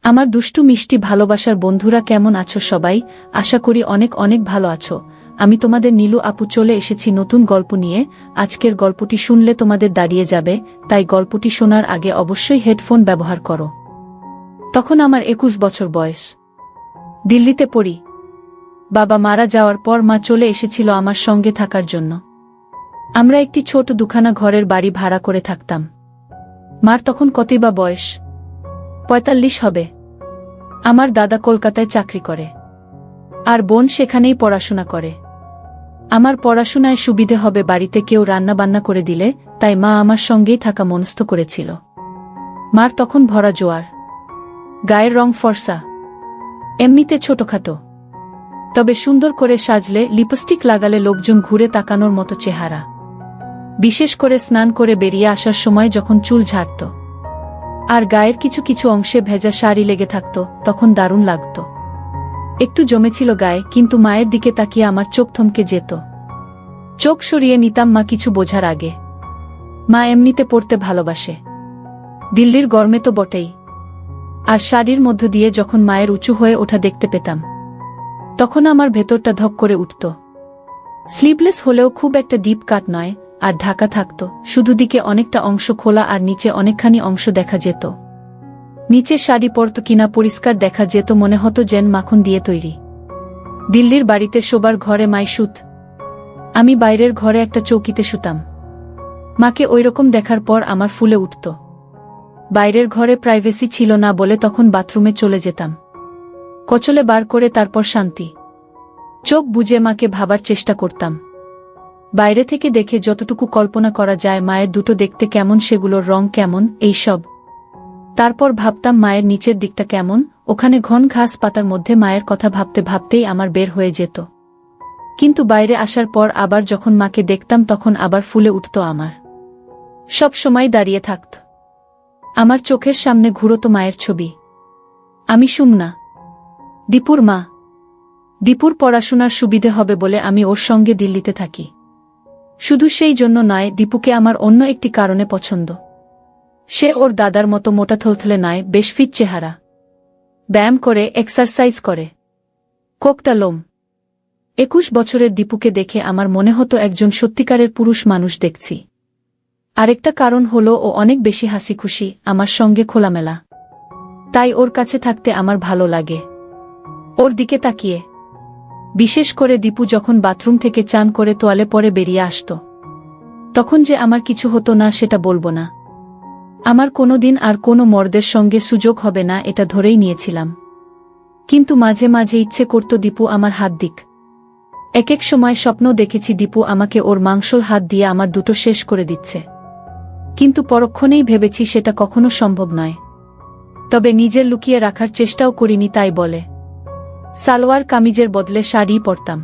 আমার দুষ্টু মিষ্টি ভালোবাসার বন্ধুরা কেমন আছো সবাই? আশা করি অনেক অনেক ভালো আছো। আমি তোমাদের নীলু আপু চলে এসেছি নতুন গল্প নিয়ে। আজকের গল্পটি শুনলে তোমাদের দাঁড়িয়ে যাবে, তাই গল্পটি শোনার আগে অবশ্যই হেডফোন ব্যবহার করো। তখন আমার 21 বছর বয়স। দিল্লিতে পড়ি। বাবা মারা যাওয়ার পর মা চলে এসেছিল আমার সঙ্গে থাকার জন্য। আমরা একটি ছোট দুখানা ঘরের বাড়ি ভাড়া করে থাকতাম। মার তখন কতই বা বয়স, 45 হবে। আমার দাদা কলকাতায় চাকরি করে, আর বোন সেখানেই পড়াশোনা করে। আমার পড়াশোনায় সুবিধে হবে বাড়িতে কেউ রান্নাবান্না করে দিলে, তাই মা আমার সঙ্গেই থাকা মনস্থ করেছিল। মার তখন ভরা জোয়ার, গায়ের রং ফর্সা, এমনিতে ছোটখাটো, তবে সুন্দর করে সাজলে লিপস্টিক লাগালে লোকজন ঘুরে তাকানোর মতো চেহারা। বিশেষ করে স্নান করে বেরিয়ে আসার সময় যখন চুল ঝাড়ত আর গায়ের কিছু কিছু অংশে ভেজা শাড়ি লেগে থাকত, তখন দারুণ লাগত। একটু জমেছিল গায়ে, কিন্তু মায়ের দিকে তাকিয়ে আমার চোখ থমকে যেত। চোখ সরিয়ে নিতাম মা কিছু বোঝার আগে। মা এমনিতে পড়তে ভালোবাসে, দিল্লির গরমে তো বটেই। আর শাড়ির মধ্য দিয়ে যখন মায়ের উঁচু হয়ে ওঠা দেখতে পেতাম, তখন আমার ভেতরটা ধক করে উঠত। স্লিভলেস হলেও খুব একটা ডিপ কাট নয়, আর ঢাকা থাকত, শুধু দিকে অনেকটা অংশ খোলা আর নিচে অনেকখানি অংশ দেখা যেত। নিচে শাড়ি পরত কিনা পরিষ্কার দেখা যেত, মনে হতো যেন মাখন দিয়ে তৈরি। দিল্লির বাড়িতে শোবার ঘরে মাই শুত, আমি বাইরের ঘরে একটা চৌকিতে শুতাম। মাকে ওইরকম দেখার পর আমার ফুলে উঠত। বাইরের ঘরে প্রাইভেসি ছিল না বলে তখন বাথরুমে চলে যেতাম, কচলে বার করে তারপর শান্তি চোখ বুজে মাকে ভাবার চেষ্টা করতাম। বাইরে থেকে দেখে যতটুকু কল্পনা করা যায়, মায়ের দুটো দেখতে কেমন, সেগুলোর রং কেমন, এইসব। তারপর ভাবতাম মায়ের নিচের দিকটা কেমন, ওখানে ঘন ঘাস পাতার মধ্যে মায়ের কথা ভাবতে ভাবতেই আমার বের হয়ে যেত। কিন্তু বাইরে আসার পর আবার যখন মাকে দেখতাম, তখন আবার ফুলে উঠত আমার। সব সময় দাঁড়িয়ে থাকত আমার চোখের সামনে ঘুরত মায়ের ছবি। আমি সুমনা, দীপুর মা। দীপুর পড়াশোনার সুবিধে হবে বলে আমি ওর সঙ্গে দিল্লিতে থাকি। শুধু সেই জন্য নয়, দীপুকে আমার অন্য একটি কারণে পছন্দ। সে ওর দাদার মতো মোটা থলথলে নয়, বেশ ফিট চেহারা, ব্যায়াম করে, এক্সারসাইজ করে, কোকটা লোম। 21 বছরের দীপুকে দেখে আমার মনে হতো একজন সত্যিকারের পুরুষ মানুষ দেখছি। আরেকটা কারণ হলো ও অনেক বেশি হাসি খুশি, আমার সঙ্গে খোলামেলা। তাই ওর কাছে থাকতে আমার ভালো লাগে, ওর দিকে তাকিয়ে। বিশেষ করে দীপু যখন বাথরুম থেকে চান করে তোয়ালে পরে বেরিয়ে আসত, তখন যে আমার কিছু হতো না সেটা বলবো না। আমার কোনোদিন আর কোনো মর্দের সঙ্গে সুযোগ হবে না, এটা ধরেই নিয়েছিলাম। কিন্তু মাঝে মাঝে ইচ্ছে করত দীপু আমার হাত দিক। এক এক সময় স্বপ্ন দেখেছি দীপু আমাকে ওর মাংসল হাত দিয়ে আমার দুটো শেষ করে দিচ্ছে, কিন্তু পরক্ষণেই ভেবেছি সেটা কখনো সম্ভব নয়। তবে নিজের লুকিয়ে রাখার চেষ্টাও করিনি, তাই বলে সালোয়ার কামিজের বদলে শাড়ি পরতাম।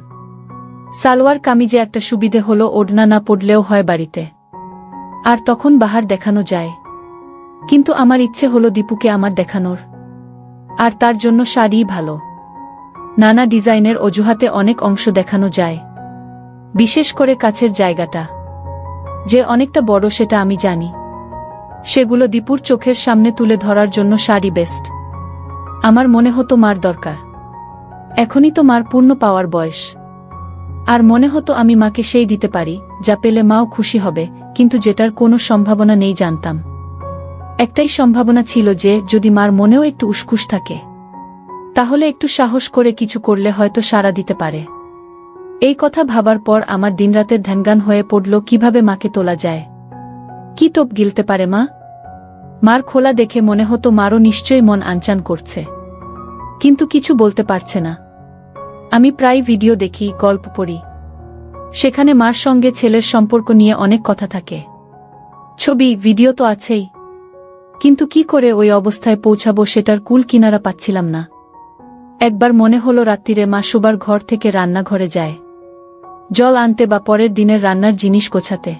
সালোয়ার কামিজে একটা সুবিধে হলো ওড়না না পড়লেও হয় বাড়িতে, আর তখন বাহার দেখানো যায়। কিন্তু আমার ইচ্ছে হলো দীপুকে আমার দেখানোর, আর তার জন্য শাড়িই ভালো। নানা ডিজাইনের অজুহাতে অনেক অংশ দেখানো যায়, বিশেষ করে কাছের জায়গাটা যে অনেকটা বড় সেটা আমি জানি। সেগুলো দীপুর চোখের সামনে তুলে ধরার জন্য শাড়ি বেস্ট। আমার মনে হতো মার দরকার, এখনই তো মার পূর্ণ পাওয়ার বয়স। আর মনে হতো আমি মাকে সেই দিতে পারি যা পেলে মাও খুশি হবে, কিন্তু যেটার কোনো সম্ভাবনা নেই জানতাম। একটাই সম্ভাবনা ছিল যে যদি মার মনেও একটু উসকুস থাকে, তাহলে একটু সাহস করে কিছু করলে হয়তো সাড়া দিতে পারে। এই কথা ভাবার পর আমার দিনরাতের ধ্যানগান হয়ে পড়ল কিভাবে মাকে তোলা যায়। কি টোপ গিলতে পারে মা? মার খোলা দেখে মনে হতো মারও নিশ্চয়ই মন আনচান করছে, কিন্তু কিছু বলতে পারছে না। আমি প্রায় ভিডিও দেখি, গল্প পড়ি, সেখানে মার সঙ্গে ছেলের সম্পর্ক নিয়ে অনেক কথা থাকে। ছবি ভিডিও তো আছেই, কিন্তু কি করে ওই অবস্থায় পৌঁছাবো সেটার কুল কিনারা পাচ্ছিলাম না। একবার মনে হলো রাত্রিরে মা শোবার ঘর থেকে রান্নাঘরে যায় জল আনতে বা পরের দিনের রান্নার জিনিস গোছাতে।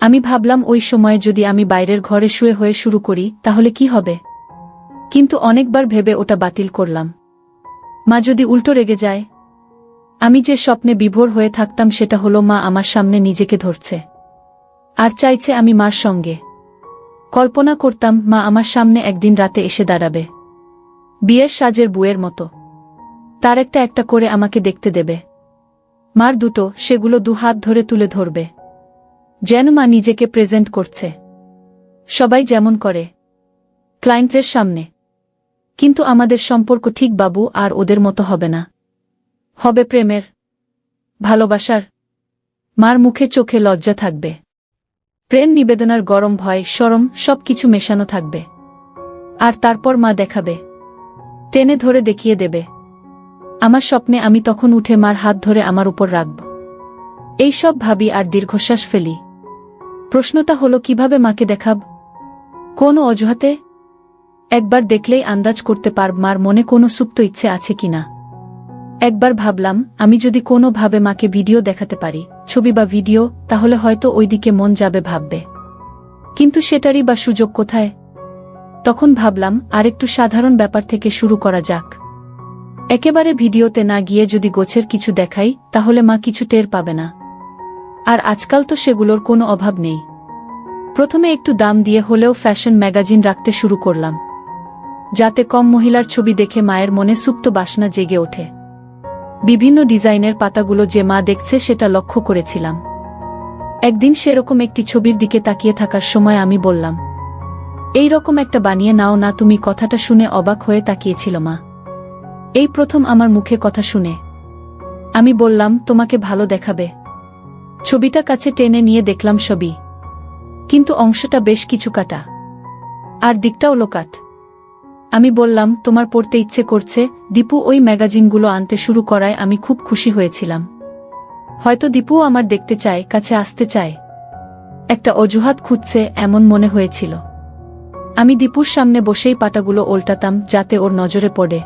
আমি ভাবলাম ওই সময়ে যদি আমি বাইরের ঘরে শুয়ে হয়ে শুরু করি তাহলে কি হবে, কিন্তু অনেকবার ভেবে ওটা বাতিল করলাম। মা যদি উল্টো রেগে যায়? আমি যে স্বপ্নে বিভোর হয়ে থাকতাম সেটা হলো মা আমার সামনে নিজেকে ধরছে আর চাইছে আমি মার সঙ্গে। কল্পনা করতাম মা আমার সামনে একদিন রাতে এসে দাঁড়াবে, বিয়ের সাজের বুয়ের মতো। তার একটা একটা করে আমাকে দেখতে দেবে। মার দুটো, সেগুলো দুহাত ধরে তুলে ধরবে, যেন মা নিজেকে প্রেজেন্ট করছে, সবাই যেমন করে ক্লায়েন্টের সামনে। কিন্তু আমাদের সম্পর্ক ঠিক বাবু আর ওদের মতো হবে না, হবে প্রেমের, ভালোবাসার। মার মুখে চোখে লজ্জা থাকবে, প্রেম নিবেদনার গরম ভয় শরম সবকিছু মেশানো থাকবে। আর তারপর মা দেখাবে, টেনে ধরে দেখিয়ে দেবে। আমার স্বপ্নে আমি তখন উঠে মার হাত ধরে আমার উপর রাখব। এই সব ভাবি আর দীর্ঘশ্বাস ফেলি। প্রশ্নটা হলো কিভাবে মাকে দেখাব? কোন অজুহাতে? একবার দেখলেই আন্দাজ করতে পারব মার মনে কোনো সুপ্ত ইচ্ছে আছে কিনা। একবার ভাবলাম, আমি যদি কোনো ভাবে মাকে ভিডিও দেখাতে পারি, ছবি বা ভিডিও, তাহলে হয়তো ওইদিকে মন যাবে ভাববে। কিন্তু সেটারই বা সুযোগ কোথায়? তখন ভাবলাম আরেকটু সাধারণ ব্যাপার থেকে শুরু করা যাক। একেবারে ভিডিওতে না গিয়ে যদি গোছের কিছু দেখাই, তাহলে মা কিছু টের পাবে না। আর আজকাল তো সেগুলোর কোনো অভাব নেই। প্রথমে একটু দাম দিয়ে হলেও ফ্যাশন ম্যাগাজিন রাখতে শুরু করলাম, যাতে কম মহিলার ছবি দেখে মায়ের মনে সুপ্ত বাসনা জেগে ওঠে। বিভিন্ন ডিজাইনের পাতাগুলো যে মা দেখছে সেটা লক্ষ্য করেছিলাম। একদিন সেরকম একটি ছবির দিকে তাকিয়ে থাকার সময় আমি বললাম, এই রকম একটা বানিয়ে নাও না তুমি। কথাটা শুনে অবাক হয়ে তাকিয়েছিল মা। এই প্রথম আমার মুখে কথা শুনে। আমি বললাম, তোমাকে ভালো দেখাবে। ছবিটা কাছে টেনে নিয়ে দেখলাম ছবি, কিন্তু অংশটা বেশ কিছু কাটা, আর দিকটাও লোকাট। আমি বললাম, তোমার পড়তে ইচ্ছে করছে। দীপু ওই ম্যাগাজিনগুলো আনতে শুরু করায় আমি খুব খুশি হয়েছিলাম। হয়তো দীপুও আমার দেখতে চায়, কাছে আসতে চায়, একটা অজুহাত খুঁজছে এমন মনে হয়েছিল। আমি দীপুর সামনে বসেই পাতাগুলো ওল্টাতাম যাতে ওর নজরে পড়ে।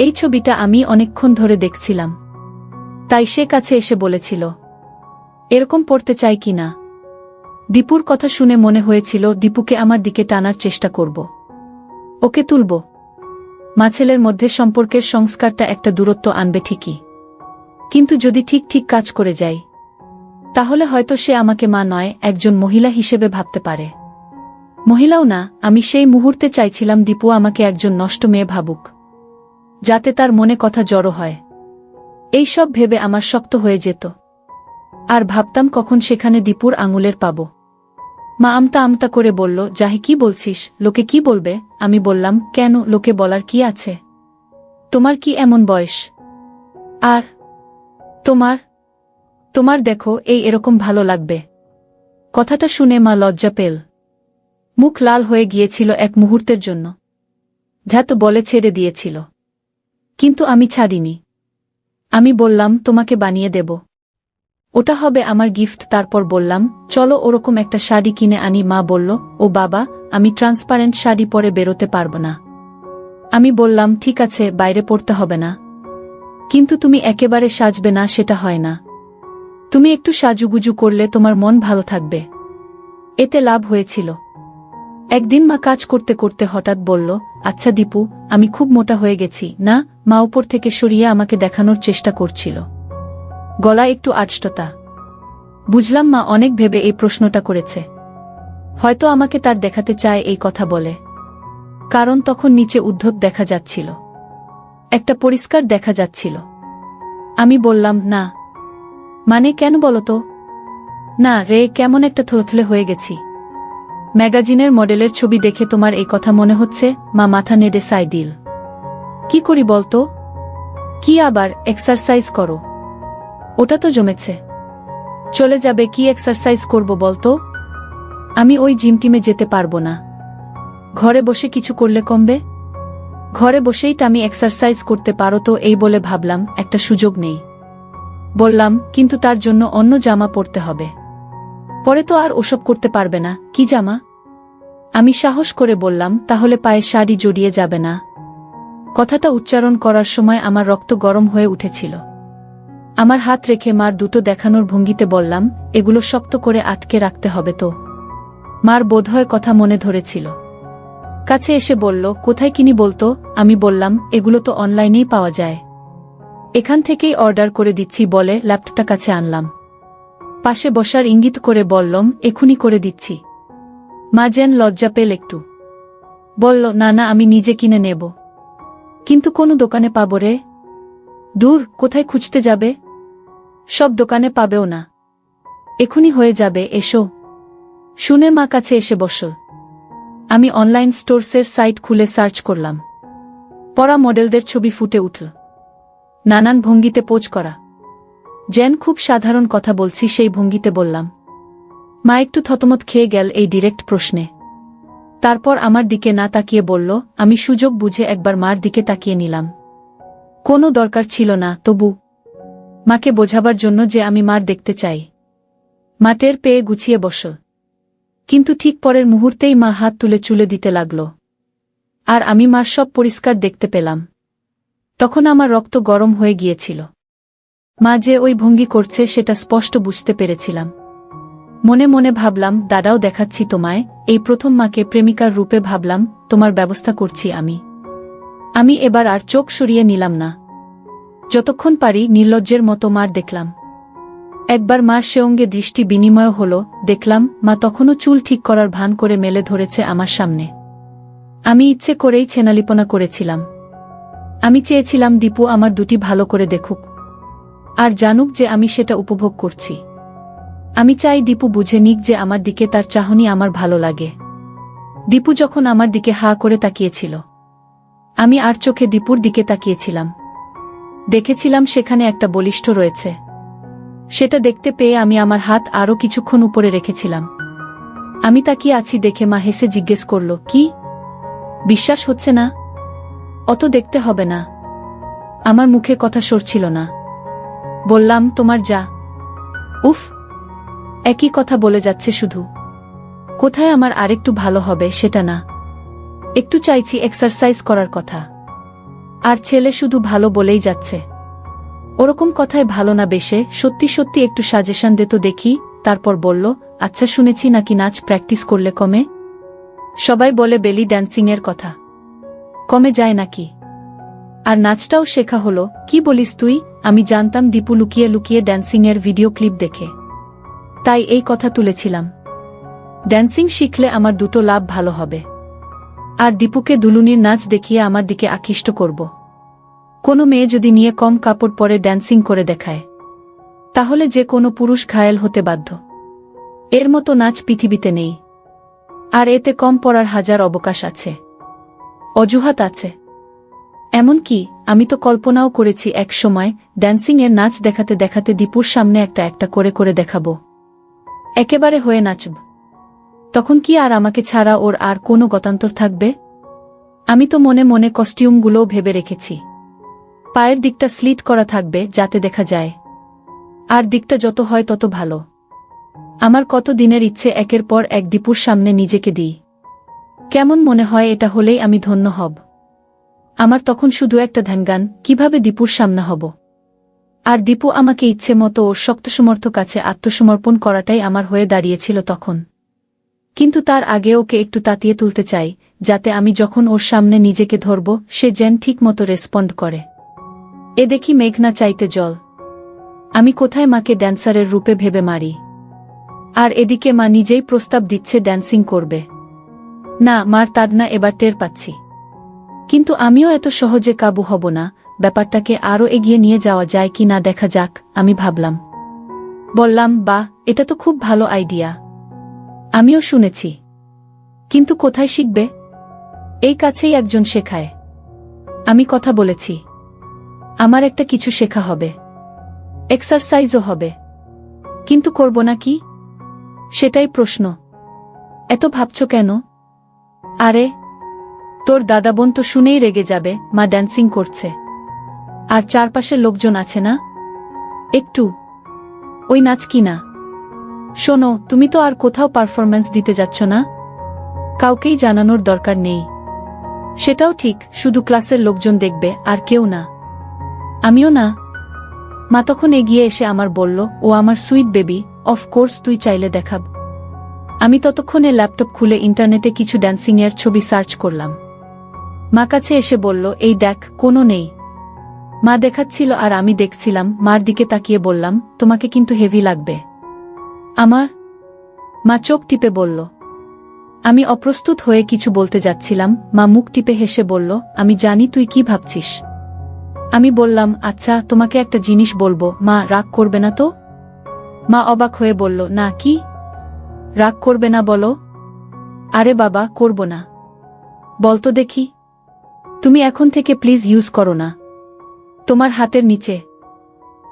এই ছবিটা আমি অনেকক্ষণ ধরে দেখছিলাম, তাই সে কাছে এসে বলেছিল, এরকম পড়তে চাই কি না। দীপুর কথা শুনে মনে হয়েছিল দীপুকে আমার দিকে টানার চেষ্টা করব, ওকে তুলব। মা ছেলের মধ্যে সম্পর্কের সংস্কারটা একটা দূরত্ব আনবে ঠিকই, কিন্তু যদি ঠিক ঠিক কাজ করে যাই, তাহলে হয়তো সে আমাকে মা নয়, একজন মহিলা হিসেবে ভাবতে পারে। মহিলাও না, আমি সেই মুহূর্তে চাইছিলাম দীপু আমাকে একজন নষ্ট মেয়ে ভাবুক, যাতে তার মনে কথা জড়ো হয়। এই সব ভেবে আমার শক্ত হয়ে যেত, আর ভাবতাম কখন সেখানে দীপুর আঙুলের পাব। মা আমতা আমতা করে বলল, জাহি কি বলছিস, লোকে কি বলবে? আমি বললাম, কেন, লোকে বলার কি আছে? তোমার কি এমন বয়স? আর তোমার তোমার দেখো এই এরকম ভালো লাগবে। কথাটা শুনে মা লজ্জা পেল, মুখ লাল হয়ে গিয়েছিল এক মুহূর্তের জন্য, ধ্যাত বলে ছেড়ে দিয়েছিল। কিন্তু আমি ছাড়িনি। আমি বললাম, তোমাকে বানিয়ে দেব, ওটা হবে আমার গিফট। তারপর বললাম, চলো ওরকম একটা শাড়ি কিনে আনি। মা বলল, ও বাবা, আমি ট্রান্সপারেন্ট শাড়ি পরে বেরোতে পারব না। আমি বললাম, ঠিক আছে, বাইরে পড়তে হবে না, কিন্তু তুমি একেবারে সাজবে না, সেটা হয় না। তুমি একটু সাজুগুজু করলে তোমার মন ভালো থাকবে। এতে লাভ হয়েছিল। একদিন মা কাজ করতে করতে হঠাৎ বলল, আচ্ছা দীপু, আমি খুব মোটা হয়ে গেছি না? মা উপর থেকে সরিয়ে আমাকে দেখানোর চেষ্টা করছিল, গলা একটু আড়ষ্টতা। বুঝলাম মা অনেক ভেবে এই প্রশ্নটা করেছে, হয়তো আমাকে তার দেখাতে চায় এই কথা বলে। কারণ তখন নিচে উদ্ধত দেখা যাচ্ছিল, একটা পরিষ্কার দেখা যাচ্ছিল। আমি বললাম, না। মানে কেন বলো তো? না রে, কেমন একটা থলথলে হয়ে গেছি। ম্যাগাজিনের মডেলের ছবি দেখে তোমার এই কথা মনে হচ্ছে? মা মাথা নেড়ে সায় দিল। কি করি বলতো? কি আবার এক্সারসাইজ করো, ওটা তো জমেছে, চলে যাবে। কি এক্সারসাইজ করব বলতো? আমি ওই জিম টিমে যেতে পারবো না, ঘরে বসে কিছু করলে কমবে। ঘরে বসেই আমি এক্সারসাইজ করতে পারো তো? এই বলে ভাবলাম একটা সুযোগ নেই। বললাম, কিন্তু তার জন্য অন্য জামা পরতে হবে। পরে তো আর ওসব করতে পারবে না। কি জামা? আমি সাহস করে বললাম, তাহলে পায়ে শাড়ি জড়িয়ে যাবে না? কথাটা উচ্চারণ করার সময় আমার রক্ত গরম হয়ে উঠেছিল। আমার হাত রেখে মার দুটো দেখানোর ভঙ্গিতে বললাম, এগুলো শক্ত করে আটকে রাখতে হবে তো। মার বোধহয় কথা মনে ধরেছিল, কাছে এসে বলল, কোথায় কিনি বলতো? আমি বললাম, এগুলো তো অনলাইনেই পাওয়া যায়, এখান থেকেই অর্ডার করে দিচ্ছি বলে ল্যাপটপটা কাছে আনলাম। পাশে বসার ইঙ্গিত করে বললাম, এখুনি করে দিচ্ছি। মা যেন লজ্জা পেল একটু, বলল, না না, আমি নিজে কিনে নেব। কিন্তু কোনো দোকানে পাবো রে? দূর, কোথায় খুঁজতে যাবে? সব দোকানে পাবেও না। এখনই হয়ে যাবে, এসো। শুনে মা কাছে এসে বসল। আমি অনলাইন স্টোরসের সাইট খুলে সার্চ করলাম। পরা মডেলদের ছবি ফুটে উঠল, নানান ভঙ্গিতে পোজ করা। যেন খুব সাধারণ কথা বলছি সেই ভঙ্গিতে বললাম। মা একটু থতমত খেয়ে গেল এই ডিরেক্ট প্রশ্নে। তারপর আমার দিকে না তাকিয়ে বলল। আমি সুযোগ বুঝে একবার মার দিকে তাকিয়ে নিলাম। কোনো দরকার ছিল না, তবু মাকে বোঝাবার জন্য যে আমি মার দেখতে চাই। মা টের পেয়ে গুছিয়ে বসল, কিন্তু ঠিক পরের মুহূর্তেই মা হাত তুলে চুলে দিতে লাগল। আর আমি মার সব পরিষ্কার দেখতে পেলাম। তখন আমার রক্ত গরম হয়ে গিয়েছিল। মা যে ওই ভঙ্গি করছে সেটা স্পষ্ট বুঝতে পেরেছিলাম। মনে মনে ভাবলাম, দাদাও দেখাচ্ছি তোমায়। এই প্রথম মাকে প্রেমিকার রূপে ভাবলাম, তোমার ব্যবস্থা করছি আমি। আমি এবার আর চোখ সরিয়ে নিলাম না। যতক্ষণ পারি নির্লজ্জের মতো মার দেখলাম। একবার মার সঙ্গে দৃষ্টি বিনিময় হল। দেখলাম মা তখনও চুল ঠিক করার ভান করে মেলে ধরেছে আমার সামনে। আমি ইচ্ছে করেই ছেনালিপনা করেছিলাম। আমি চেয়েছিলাম দীপু আমার দুটি ভালো করে দেখুক, আর জানুক যে আমি সেটা উপভোগ করছি। আমি চাই দীপু বুঝে নিক যে আমার দিকে তার চাহনি আমার ভালো লাগে। দীপু যখন আমার দিকে হা করে তাকিয়েছিল, আমি আর চোখে দীপুর দিকে তাকিয়েছিলাম। দেখেছিলাম সেখানে একটা বলিষ্ঠ রয়েছে। সেটা দেখতে পেয়ে আমি আমার হাত আরও কিছুক্ষণ উপরে রেখেছিলাম। আমি তাকিয়ে আছি দেখে মা হেসে জিজ্ঞেস করল, কি বিশ্বাস হচ্ছে না? অত দেখতে হবে না। আমার মুখে কথা সরছিল না। বললাম, তোমার যা। উফ, একই কথা বলে যাচ্ছে শুধু। কোথায় আমার আরেকটু ভালো হবে সেটা না, একটু চাইছি এক্সারসাইজ করার কথা। আর ছেলে শুধু ভালো বলেই যাচ্ছে। ওরকম কথায় ভালো না বেশে সত্যি সত্যি একটু সাজেশন দে তো দেখি। তারপর বলল, আচ্ছা শুনেছি নাকি নাচ প্র্যাকটিস করলে কমে? সবাই বলে বেলি ড্যান্সিংয়ের কথা, কমে যায় নাকি? আর নাচটাও শেখা হলো? কি বলিস তুই? আমি জানতাম দীপু লুকিয়ে লুকিয়ে ড্যান্সিংয়ের ভিডিও ক্লিপ দেখে, তাই এই কথা তুলেছিলাম। ড্যান্সিং শিখলে আমার দুটো লাভ ভালো হবে। আর দীপুকে দুলুনির নাচ দেখিয়ে আমার দিকে আকৃষ্ট করব। কোনো মেয়ে যদি নিয়ে কম কাপড় পরে ড্যান্সিং করে দেখায়, তাহলে যে কোনো পুরুষ ঘায়েল হতে বাধ্য। এর মতো নাচ পৃথিবীতে নেই। আর এতে কম পড়ার হাজার অবকাশ আছে, অজুহাত আছে। এমনকি আমি তো কল্পনাও করেছি এক সময় ড্যান্সিংয়ের নাচ দেখাতে দেখাতে দীপুর সামনে একটা একটা করে করে দেখাবো, একেবারে হয়ে নাচব। তখন কি আর আমাকে ছাড়া ওর আর কোনো গতান্তর থাকবে? আমি তো মনে মনে কস্টিউমগুলোও ভেবে রেখেছি। পায়ের দিকটা স্লিট করা থাকবে যাতে দেখা যায়, আর দিকটা যত হয় তত ভালো। আমার কত দিনের ইচ্ছে একের পর এক দীপুর সামনে নিজেকে দিই। কেমন মনে হয় এটা হলেই আমি ধন্য হব। আমার তখন শুধু একটা ধ্যানগান, কিভাবে দীপুর সামনে হব। আর দীপু আমাকে ইচ্ছে মতো ওর শক্তসমর্থ কাছে আত্মসমর্পণ করাটাই আমার হয়ে দাঁড়িয়েছিল তখন। কিন্তু তার আগে ওকে একটু তাতিয়ে তুলতে চাই, যাতে আমি যখন ওর সামনে নিজেকে ধরব সে যেন ঠিক মতো রেসপন্ড করে। এ দেখি মেঘ না চাইতে জল। আমি কোথায় মাকে ড্যান্সারের রূপে ভেবে মারি, আর এদিকে মা নিজেই প্রস্তাব দিচ্ছে ড্যান্সিং করবে। না, মার তাড়না এবার টের পাচ্ছি। কিন্তু আমিও এত সহজে কাবু হব না। ব্যাপারটাকে আরও এগিয়ে নিয়ে যাওয়া যায় কি না দেখা যাক, আমি ভাবলাম। বললাম, বাহ, এটা তো খুব ভালো আইডিয়া। আমিও শুনেছি, কিন্তু কোথায় শিখবে? এই কাছেই একজন শেখায়। আমি কথা বলেছি, আমার একটা কিছু শেখা হবে, এক্সারসাইজও হবে। কিন্তু করব না কি? সেটাই প্রশ্ন। এত ভাবছ কেন? আরে, তোর দাদা বোন তো শুনেই রেগে যাবে মা ড্যান্সিং করছে। আর চারপাশের লোকজন আছে না, একটু ওই নাচ কি না। শোনো, তুমি তো আর কোথাও পারফরম্যান্স দিতে যাচ্ছ না, কাউকেই জানানোর দরকার নেই। সেটাও ঠিক, শুধু ক্লাসের লোকজন দেখবে আর কেউ না। আমিও না। মা তখন এগিয়ে এসে আমার বলল, ও আমার সুইট বেবি, অফকোর্স তুই চাইলে দেখাব। আমি ততক্ষণে ল্যাপটপ খুলে ইন্টারনেটে কিছু ড্যান্সিংয়ের ছবি সার্চ করলাম। মা কাছে এসে বলল, এই দেখ, কোনো নেই। মা দেখাচ্ছিল আর আমি দেখছিলাম। মার দিকে তাকিয়ে বললাম, তোমাকে কিন্তু হেভি লাগবে। আমার? মা চোখ টিপে বলল, আমি অপ্রস্তুত হয়ে কিছু বলতে যাচ্ছিলাম, মা মুখ টিপে হেসে বলল, আমি জানি তুই কি ভাবছিস। আমি বললাম, আচ্ছা তোমাকে একটা জিনিস বলবো, মা রাগ করবে না তো? মা অবাক হয়ে বলল, না কি? রাগ করবে না বলো? আরে বাবা, করব না। বলতো দেখি। তুমি এখন থেকে প্লিজ ইউজ করো না। তোমার হাতের নিচে।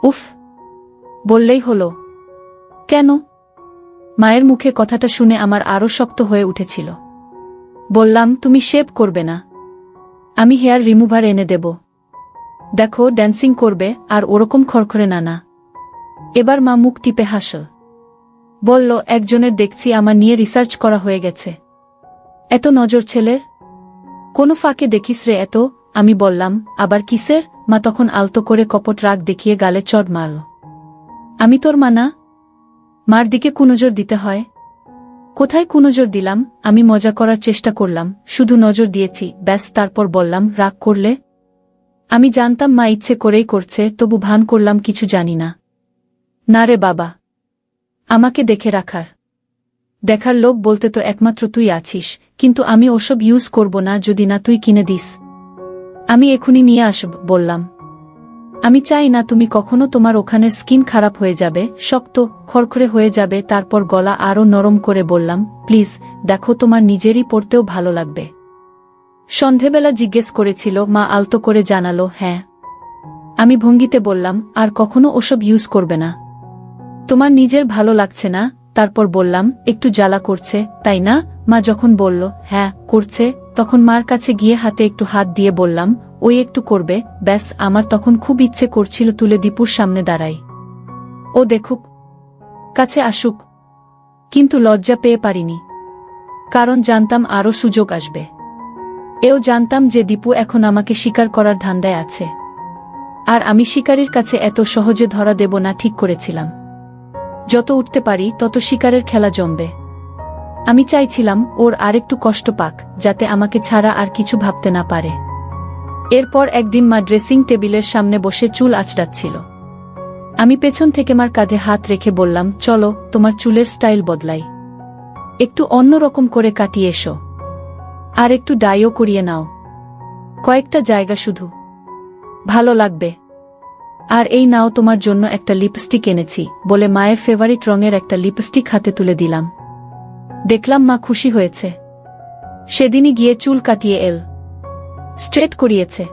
উফ, বললেই হলো। কেন? মায়ের মুখে কথাটা শুনে আমার আরও শক্ত হয়ে উঠেছিল। বললাম, তুমি শেভ করবে না। আমি হেয়ার রিমুভার এনে দেব। দেখো, ড্যান্সিং করবে, আর ওরকম খড়খড়ে না। এবার মা মুখ টিপে হাসল। বলল, একজনের দেখছি আমার নিয়ে রিসার্চ করা হয়ে গেছে। এত নজর ছেলের? কোনো ফাঁকে দেখিস রে এত? আমি বললাম, আবার কিসের? মা তখন আলতো করে কপট রাগ দেখিয়ে গালে চড় মারল। আমি তোর মা না? মার দিকে কুনজর দিতে হয়? কোথায় কুনজর দিলাম? আমি মজা করার চেষ্টা করলাম, শুধু নজর দিয়েছি, ব্যাস। তারপর বললাম, রাগ করলে? আমি জানতাম মা ইচ্ছে করেই করছে, তবু ভান করলাম কিছু জানি না। না রে বাবা, আমাকে দেখে দেখার লোক বলতে তো একমাত্র তুই আছিস, কিন্তু আমি ওসব ইউজ করব না যদি না তুই কিনে দিস। আমি এখনই নিয়ে আসব বললাম। আমি চাই না তুমি কখনো, তোমার ওখানের স্কিন খারাপ হয়ে যাবে, শক্ত খড়খড়ে হয়ে যাবে। তারপর গলা আরও নরম করে বললাম, প্লিজ দেখো, তোমার নিজেরই পড়তেও ভালো লাগবে। সন্ধেবেলা জিজ্ঞেস করেছিল, মা আলতো করে জানালো, হ্যাঁ। আমি ভঙ্গিতে বললাম, আর কখনো ওসব ইউজ করবে না। তোমার নিজের ভালো লাগছে না? তারপর বললাম, একটু জ্বালা করছে, তাই না? মা যখন বলল, হ্যাঁ করছে, তখন মার কাছে গিয়ে হাতে একটু হাত দিয়ে বললাম, ওই একটু করবে, ব্যাস। আমার তখন খুব ইচ্ছে করছিল তুলে দীপুর সামনে দাঁড়াই, ও দেখুক, কাছে আসুক, কিন্তু লজ্জা পেয়ে পারিনি, কারণ জানতাম আরও সুযোগ আসবে। এও জানতাম যে দীপু এখন আমাকে শিকার করার ধান্দায় আছে, আর আমি শিকারীর কাছে এত সহজে ধরা দেব না ঠিক করেছিলাম। যত উঠতে পারি তত শিকারের খেলা জমবে। আমি চাইছিলাম ওর আরেকটু কষ্ট পাক, যাতে আমাকে ছাড়া আর কিছু ভাবতে না পারে। এরপর একদিন মা ড্রেসিং টেবিলের সামনে বসে চুল আঁচড়াচ্ছিল। আমি পেছন থেকে মার কাঁধে হাত রেখে বললাম, চলো তোমার চুলের স্টাইল বদলাই, একটু অন্যরকম করে কাটিয়ে এসো, আর একটু ডাইও করিয়ে নাও, কয়েকটা জায়গা শুধু, ভালো লাগবে। আর এই নাও তোমার জন্য একটা লিপস্টিক এনেছি, বলে মায়ের ফেভারিট রঙের একটা লিপস্টিক হাতে তুলে দিলাম। দেখলাম মা খুশি হয়েছে। সেদিনই গিয়ে চুল কাটিয়ে স্ট্রেট করিয়েছে।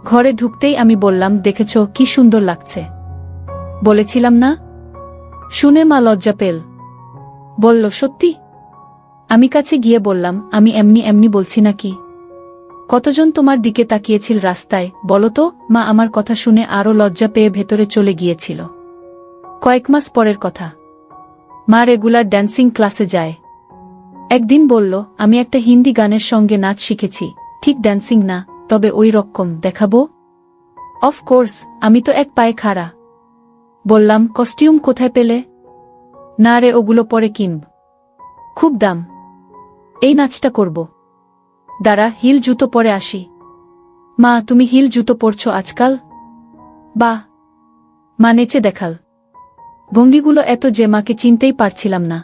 ঘরে ঢুকতেই আমি বললাম, দেখেছ কি সুন্দর লাগছে, বলেছিলাম না? শুনে মা লজ্জা পেল, বলল, সত্যি? আমি কাছে গিয়ে বললাম, আমি এমনি এমনি বলছি নাকি? কতজন তোমার দিকে তাকিয়েছিল রাস্তায় বলো তো? মা আমার কথা শুনে আরও লজ্জা পেয়ে ভেতরে চলে গিয়েছিল। কয়েক মাস পরের কথা। মা রেগুলার ড্যান্সিং ক্লাসে যায়। একদিন বলল, আমি একটা হিন্দি গানের সঙ্গে নাচ শিখেছি, ঠিক ড্যান্সিং না, তবে ওই রকম দেখাবো। অফকোর্স, আমি তো এক পায়ে খাড়া। বললাম, কস্টিউম কোথায় পেলে? না রে, ওগুলো পরে কিনব, খুব দাম। এই নাচটা করব। দাঁড়া, হিল জুতো পরে আসি। মা, তুমি হিল জুতো পরছো আজকাল? বাহ! মা নেচে দেখাল। ভঙ্গিগুলো এত যে মাকে চিনতেই পারছিলাম না।